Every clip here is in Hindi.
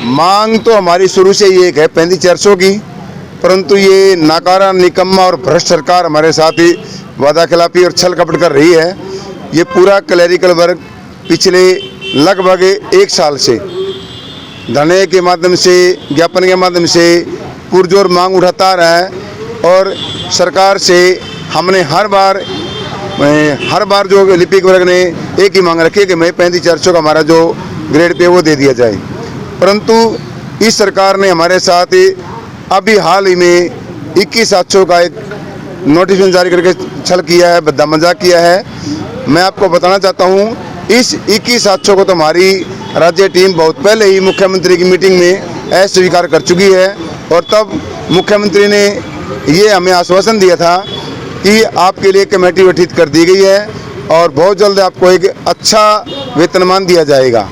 मांग तो हमारी शुरू से ही एक है 3500 की, परंतु ये नाकारा, निकम्मा और भ्रष्ट सरकार हमारे साथ ही वादा खिलाफी और छल कपट कर रही है। ये पूरा क्लैरिकल वर्ग पिछले लगभग 1 साल से धरने के माध्यम से, ज्ञापन के माध्यम से पुरजोर मांग उठाता रहा है और सरकार से हमने हर बार जो लिपिक वर्ग ने एक ही मांग रखी है कि मैं 3500 का हमारा जो ग्रेड पे वो दे दिया जाए, परंतु इस सरकार ने हमारे साथ अभी हाल ही में 21,700 का एक नोटिफिकेशन जारी करके छल किया है, बद्दा मजाक किया है। मैं आपको बताना चाहता हूँ, इस 21,700 को तो हमारी राज्य टीम बहुत पहले ही मुख्यमंत्री की मीटिंग में अस्वीकार कर चुकी है और तब मुख्यमंत्री ने ये हमें आश्वासन दिया था कि आपके लिए कमेटी गठित कर दी गई है और बहुत जल्द आपको एक अच्छा वेतनमान दिया जाएगा,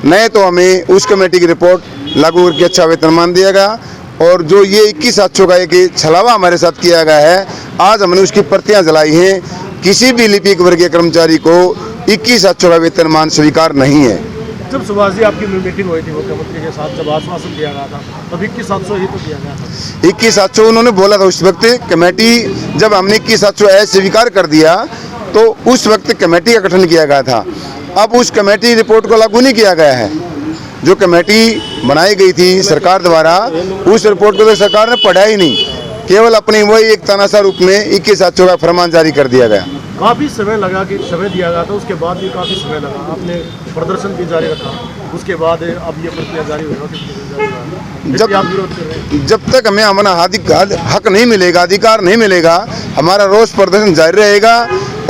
नहीं तो हमें उस कमेटी की रिपोर्ट लागू करके अच्छा वेतनमान दिया गया। और जो ये 21,700 का एक छलावा हमारे साथ किया गया है, आज हमने उसकी प्रतियां जलाई हैं। किसी भी लिपिक वर्ग के कर्मचारी को 21,700 का वेतनमान स्वीकार नहीं है। जब सुभाष जी आपकी मीटिंग हुई थी मुख्यमंत्री के साथ, जब आश्वासन दिया गया था, तब 21,700 ही तो दिया गया था। 21,700 उन्होंने बोला था उस वक्त। कमेटी जब हमने 21,700 अस्वीकार कर दिया तो उस वक्त कमेटी का गठन किया गया था। अब उस कमेटी रिपोर्ट को लागू नहीं किया गया है। जो कमेटी बनाई गई थी सरकार द्वारा, उस रिपोर्ट को तो सरकार ने पढ़ा ही नहीं, केवल अपनी वही एक तानाशाह रूप में 21,700 का फरमान जारी कर दिया गया। काफ़ी समय लगा कि समय दिया गया था, उसके बाद भी काफ़ी समय लगा, आपने प्रदर्शन भी जारी रखा, उसके बाद अब ये प्रतिक्रिया जारी हुई। जब तक हमें हमारा हक नहीं मिलेगा, अधिकार नहीं मिलेगा, हमारा रोष प्रदर्शन जारी रहेगा।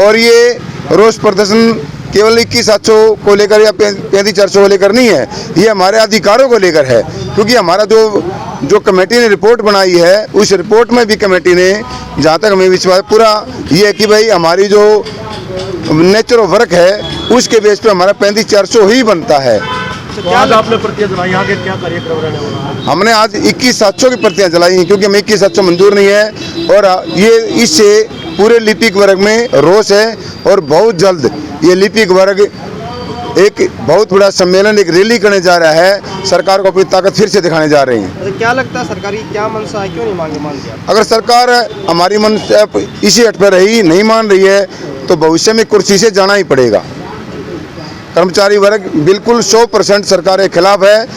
और ये रोष प्रदर्शन केवल 21,700 को लेकर या 35,400 को लेकर नहीं है, ये हमारे अधिकारों को लेकर है। क्योंकि हमारा जो कमेटी ने रिपोर्ट बनाई है, उस रिपोर्ट में भी कमेटी ने, जहाँ तक हमें विश्वास पूरा ये है कि भाई हमारी जो नेचर ऑफ वर्क है उसके बेस पे हमारा 35,400 ही बनता है। तो आज आपने प्रतियां जलाई, यहाँ के क्या कार्यक्रम रहने वाला है? हमने आज 21,700 की प्रतियां जलाई हैं, क्योंकि हमें 21,700 मंजूर नहीं है और ये इससे पूरे लिपिक वर्ग में रोष है। और बहुत जल्द ये लिपिक वर्ग एक बहुत बड़ा सम्मेलन, एक रैली करने जा रहा है, सरकार को अपनी ताकत फिर से दिखाने जा रहे हैं। क्या लगता है सरकार की क्या मंशा है, क्यों नहीं मान दिया? अगर सरकार हमारी मंशा इसी हट पर रही, नहीं मान रही है, तो भविष्य में कुर्सी से जाना ही पड़ेगा। कर्मचारी वर्ग बिल्कुल 100% सरकार के खिलाफ है,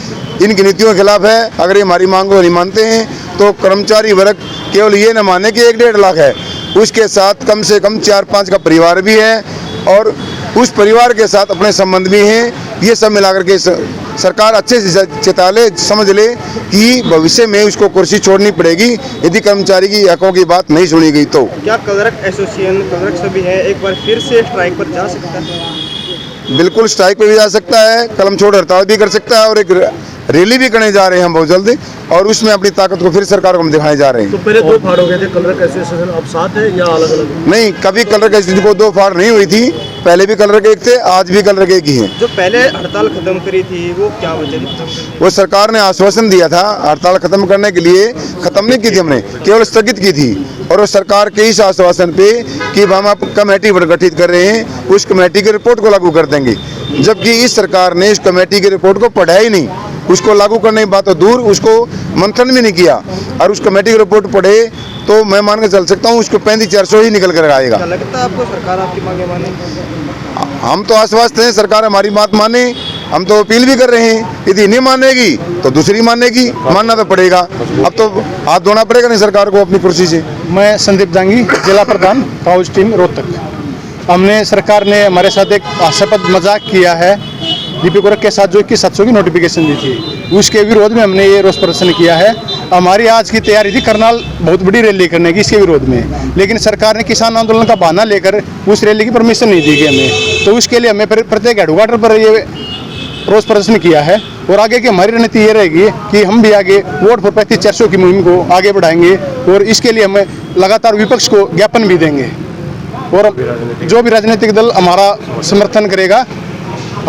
इनकी नीतियों के खिलाफ है। अगर ये हमारी मांग को नहीं मानते हैं तो कर्मचारी वर्ग केवल ये न माने कि 1-1.5 लाख है, उसके साथ कम से कम 4-5 का परिवार भी है और उस परिवार के साथ अपने संबंध भी हैं। ये सब मिलाकर के सरकार अच्छे से चेता ले, समझ ले कि भविष्य में उसको कुर्सी छोड़नी पड़ेगी यदि कर्मचारी की हकों की बात नहीं सुनी गई तो। क्या क्लर्क एसोसिएशन, क्लर्क सभी है, एक बार फिर से स्ट्राइक पर जा सकता है? बिल्कुल स्ट्राइक पे भी जा सकता है, कलम छोड़ हड़ताल भी कर सकता है और एक रैली भी करने जा रहे हैं हम बहुत जल्दी, और उसमें अपनी ताकत को फिर सरकार को हम दिखाने जा रहे हैं। तो पहले 2 फाड़ हो गए थे क्लर्क एसोसिएशन, अब 7 है या अलग अलग? नहीं, कभी क्लर्क एसोसिएशन को 2 फाड़ नहीं हुई थी, पहले भी क्लर्क एक थे, आज भी क्लर्क एक ही हैं। जो पहले हड़ताल खत्म करी थी वो क्या वजह थी? वो सरकार ने आश्वासन दिया था हड़ताल खत्म करने के लिए, खत्म नहीं की थी हमने, केवल स्थगित की थी। और उस सरकार के इस आश्वासन पे कि हम आप कमेटी गठित कर रहे हैं, उस कमेटी की रिपोर्ट को लागू कर देंगे, जबकि इस सरकार ने इस कमेटी की रिपोर्ट को पढ़ा ही नहीं, उसको लागू करने की बात तो दूर, उसको मंथन भी नहीं किया। और उस कमेटी की रिपोर्ट पढ़े तो मैं मान के चल सकता हूँ उसको 35,400 ही निकल कर आएगा। क्या लगता है आपको सरकार आपकी मांगे माने? हम तो आश्वस्त हैं सरकार हमारी बात माने, हम तो अपील भी कर रहे हैं। यदि नहीं मानेगी तो दूसरी मानेगी, मानना तो पड़ेगा। अब तो हाथ धोना पड़ेगा नहीं सरकार को अपनी कुर्सी से। मैं संदीप जांगी, जिला प्रधान पाउच टीम रोहतक। हमने सरकार ने हमारे साथ एक हास्यास्पद मजाक किया है दीपक गोरख के साथ जो 21,700 की नोटिफिकेशन दी थी, उसके विरोध में हमने ये रोष प्रदर्शन किया है। हमारी आज की तैयारी थी करनाल बहुत बड़ी रैली करने की इसके विरोध में, लेकिन सरकार ने किसान आंदोलन का बहाना लेकर उस रैली की परमिशन नहीं दी गई हमें। तो उसके लिए हमें प्रत्येक हेडक्वार्टर पर ये रोष प्रदर्शन किया है और आगे की हमारी रणनीति ये रहेगी कि हम भी आगे वोट फॉर 35,400 की मुहिम को आगे बढ़ाएंगे और इसके लिए हमें लगातार विपक्ष को ज्ञापन भी देंगे और जो भी राजनीतिक दल हमारा समर्थन करेगा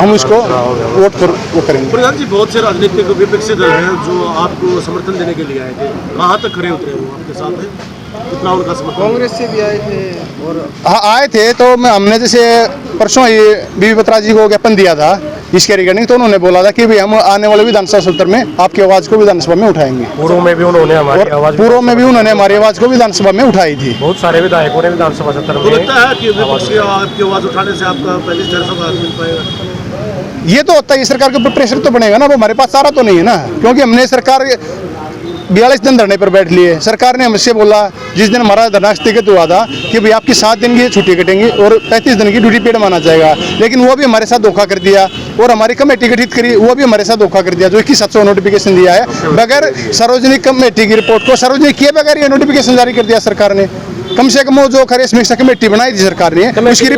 हम उसको वोट फॉर वो करेंगे। प्रधान जी, बहुत से राजनीतिक विपक्षी दल हैं जो आपको समर्थन देने के लिए आए थे, कहाँ तक खड़े उतरे वो आपके साथ है? कितना उनका समर्थन? कांग्रेस से भी आए थे और हाँ आए थे, तो हमने जैसे परसों ये बीबी बत्रा जी को ज्ञापन दिया था इसके रिगार्डिंग, तो उन्होंने बोला था कि भाई हम आने वाले विधानसभा सत्र में आपकी आवाज़ को विधानसभा में उठाएंगे। पूर्व में भी उन्होंने हमारी आवाज़ हमारी आवाज़ को विधानसभा में उठाई थी। बहुत सारे विधायकों ने विधानसभा सत्र तो में लगता है कि विपक्ष की आपकी आवाज़ उठाने से आपका 35,400 का मिल पाएगा? ये तो होता है, सरकार के ऊपर प्रेशर तो बनेगा ना, वो हमारे पास सारा तो नहीं है ना, क्योंकि हमने सरकार 42 दिन धरने पर बैठ लिए। सरकार ने हमसे बोला जिस दिन हमारा धरना स्थगित हुआ था कि भाई आपकी 7 दिन की छुट्टी कटेंगी और 35 दिन की ड्यूटी पेड माना जाएगा, लेकिन वो भी हमारे साथ धोखा कर दिया और हमारी कमेटी गठित करी, वो भी हमारे साथ धोखा कर दिया। जो 21,700 नोटिफिकेशन दिया है बगैर सार्वजनिक कमेटी की रिपोर्ट को सार्वजनिक किए बगैर ये नोटिफिकेशन जारी कर दिया सरकार ने। कम से कम वो जो खरे समीक्षा कमेटी बनाई थी सरकार ने, उसकी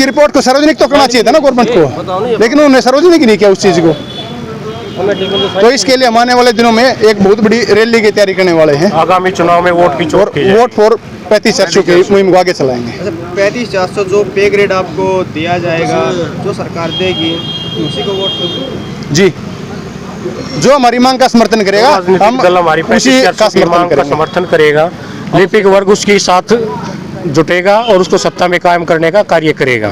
रिपोर्ट को सार्वजनिक तो करना चाहिए था ना गवर्नमेंट को, लेकिन उन्होंने सार्वजनिक नहीं किया उस चीज को। तो इसके लिए हम आने वाले दिनों में एक बहुत बड़ी रैली की तैयारी करने वाले हैं। आगामी चुनाव में वोट की चोट की वोट फॉर 35,400 की मुहिम को आगे चलाएंगे। अच्छा, 35,400 जो पे ग्रेड आपको दिया जाएगा, जो सरकार देगी उसी को वोट दोगे? जी, जो हमारी मांग का समर्थन करेगा हम दल हमारी उसी का समर्थन करेगा। लिपिक वर्ग उसके साथ जुटेगा और उसको सत्ता में कायम करने का कार्य करेगा।